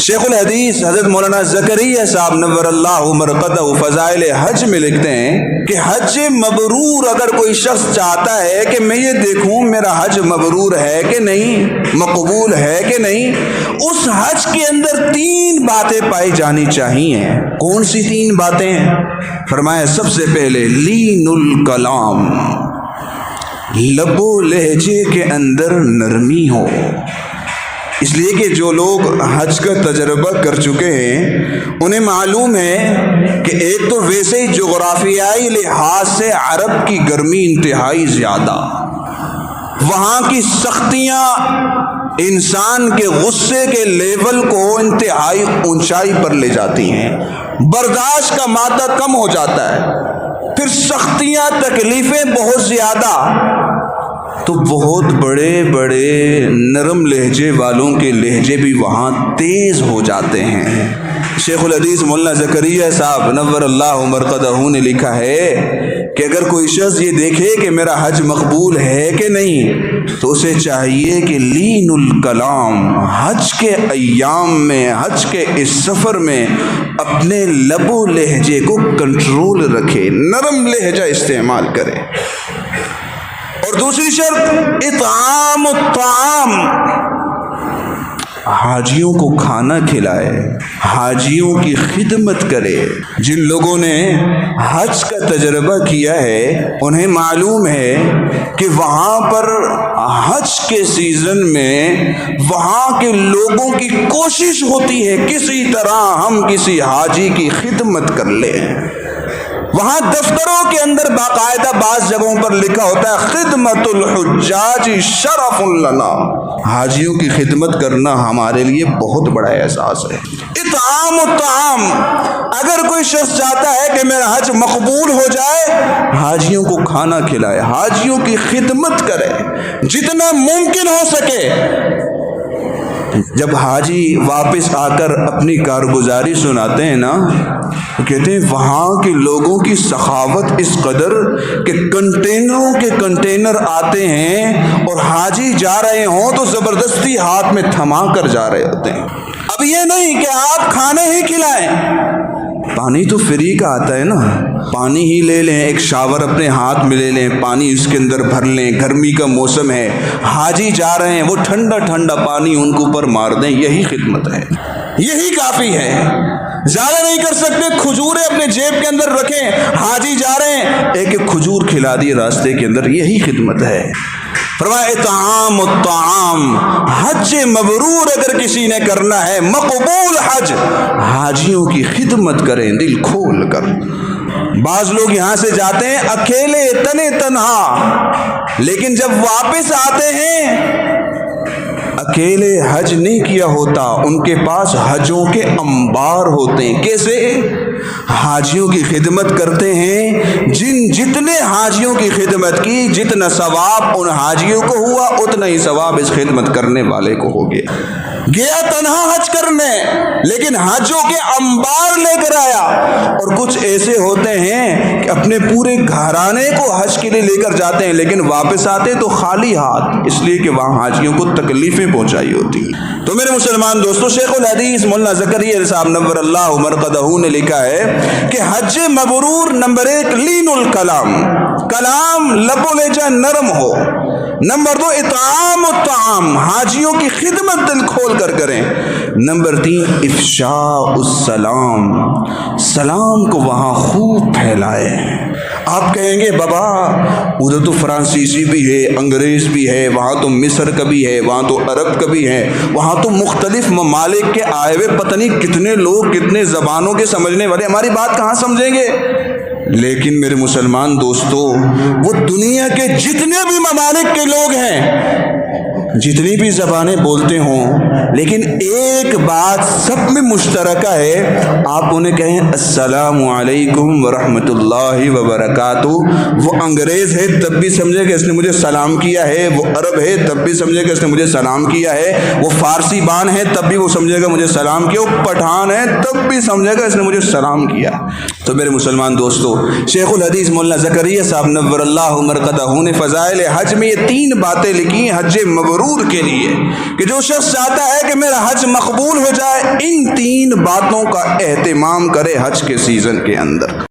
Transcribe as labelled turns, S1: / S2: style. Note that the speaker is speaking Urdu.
S1: شیخ الحدیث حضرت مولانا زکریا صاحب نور اللہ مرقدہ فضائل حج میں لکھتے ہیں کہ حج مبرور اگر کوئی شخص چاہتا ہے کہ میں یہ دیکھوں میرا حج مبرور ہے کہ نہیں، مقبول ہے کہ نہیں، اس حج کے اندر 3 باتیں پائی جانی چاہیے۔ کون سی 3 باتیں؟ فرمایا سب سے پہلے لین الکلام، لب و لہجے کے اندر نرمی ہو۔ اس لیے کہ جو لوگ حج کا تجربہ کر چکے ہیں انہیں معلوم ہے کہ ایک تو ویسے ہی جغرافیائی لحاظ سے عرب کی گرمی انتہائی زیادہ، وہاں کی سختیاں انسان کے غصے کے لیول کو انتہائی اونچائی پر لے جاتی ہیں، برداشت کا مادہ کم ہو جاتا ہے، پھر سختیاں تکلیفیں بہت زیادہ، تو بہت بڑے بڑے نرم لہجے والوں کے لہجے بھی وہاں تیز ہو جاتے ہیں۔ شیخ الحدیث مولانا زکریا صاحب نور اللہ مرقدہ نے لکھا ہے کہ اگر کوئی شخص یہ دیکھے کہ میرا حج مقبول ہے کہ نہیں تو اسے چاہیے کہ لین الکلام، حج کے ایام میں، حج کے اس سفر میں اپنے لب و لہجے کو کنٹرول رکھے، نرم لہجہ استعمال کرے۔ اور دوسری شرط اطعام الطعام، حاجیوں کو کھانا کھلائے، حاجیوں کی خدمت کرے۔ جن لوگوں نے حج کا تجربہ کیا ہے انہیں معلوم ہے کہ وہاں پر حج کے سیزن میں وہاں کے لوگوں کی کوشش ہوتی ہے کسی طرح ہم کسی حاجی کی خدمت کر لیں۔ وہاں دفتروں کے اندر باقاعدہ بعض جگہوں پر لکھا ہوتا ہے خدمت الحجاج شرف لنا، حاجیوں کی خدمت کرنا ہمارے لیے بہت بڑا احساس ہے۔ اطعام الطعام، اگر کوئی شخص چاہتا ہے کہ میرا حج مقبول ہو جائے، حاجیوں کو کھانا کھلائے، حاجیوں کی خدمت کرے جتنا ممکن ہو سکے۔ جب حاجی واپس آ کر اپنی کارگزاری سناتے ہیں نا تو کہتے ہیں وہاں کے لوگوں کی سخاوت اس قدر کہ کنٹینروں کے کنٹینر آتے ہیں اور حاجی جا رہے ہوں تو زبردستی ہاتھ میں تھما کر جا رہے ہوتے ہیں۔ اب یہ نہیں کہ آپ کھانے ہی کھلائیں، پانی تو فری کا آتا ہے نا، پانی ہی لے لیں، ایک شاور اپنے ہاتھ میں لے لیں، پانی اس کے اندر بھر لیں، گرمی کا موسم ہے، حاجی جا رہے ہیں، وہ ٹھنڈا ٹھنڈا پانی ان کے اوپر مار دیں، یہی خدمت ہے، یہی کافی ہے۔ زیادہ نہیں کر سکتے، کھجوریں اپنے جیب کے اندر رکھیں، حاجی جا رہے ہیں ایک ایک کھجور کھلا دیے راستے کے اندر، یہی خدمت ہے۔ فرمایا اطعام الطعام، حج مبرور اگر کسی نے کرنا ہے، مقبول حج، حاجیوں کی خدمت کریں دل کھول کر۔ بعض لوگ یہاں سے جاتے ہیں اکیلے تنے تنہا، لیکن جب واپس آتے ہیں اکیلے حج نہیں کیا ہوتا، ان کے پاس حجوں کے انبار ہوتے ہیں۔ کیسے؟ حاجیوں کی خدمت کرتے ہیں، جتنے حاجیوں کی خدمت کی جتنا ثواب ان حاجیوں کو ہوا اتنا ہی ثواب اس خدمت کرنے والے کو ہو گیا تنہا حج کرنے لیکن حجوں کے انبار لے کر آیا۔ اور کچھ ایسے ہوتے ہیں کہ اپنے پورے گھرانے کو حج کے لیے لے کر جاتے ہیں لیکن واپس آتے تو خالی ہاتھ، اس لیے کہ وہاں حاجیوں کو تکلیفیں پہنچائی ہوتی ہیں۔ تو میرے مسلمان دوستو، شیخ الحدیث مولانا زکریا صاحب نور اللہ مرقدہ نے لکھا ہے کہ حج مبرور نمبر 1 لین الکلام، کلام لب و لہجہ نرم ہو۔ نمبر 2 اطعام الطعام، حاجیوں کی خدمت دل کھول کر کریں۔ نمبر 3 افشاء السلام، سلام کو وہاں خوب پھیلائے۔ آپ کہیں گے بابا ادھر تو فرانسیسی بھی ہے، انگریز بھی ہے، وہاں تو مصر کا بھی ہے، وہاں تو عرب کا بھی ہے، وہاں تو مختلف ممالک کے آئے ہوئے پتہ نہیں کتنے لوگ، کتنے زبانوں کے سمجھنے والے، ہماری بات کہاں سمجھیں گے؟ لیکن میرے مسلمان دوستو، وہ دنیا کے جتنے بھی ممالک کے لوگ ہیں، جتنی بھی زبانیں بولتے ہوں، لیکن ایک بات سب میں مشترکہ ہے، آپ انہیں کہیں السلام علیکم ورحمۃ اللہ وبرکاتہ، وہ انگریز ہے تب بھی سمجھے کہ اس نے مجھے سلام کیا ہے، وہ عرب ہے تب بھی سمجھے کہ اس نے مجھے سلام کیا ہے، وہ فارسی بان ہے تب بھی وہ سمجھے گا مجھے سلام کیا، وہ پٹھان ہے تب بھی سمجھے گا اس نے مجھے سلام کیا۔ تو میرے مسلمان دوستو، شیخ الحدیث مولانا زکریا صاحب نور اللہ مرقدہ نے فضائل حج میں یہ 3 باتیں لکھی، حج مبرور مبرور کے لیے کہ جو شخص چاہتا ہے کہ میرا حج مقبول ہو جائے، ان 3 باتوں کا اہتمام کرے حج کے سیزن کے اندر۔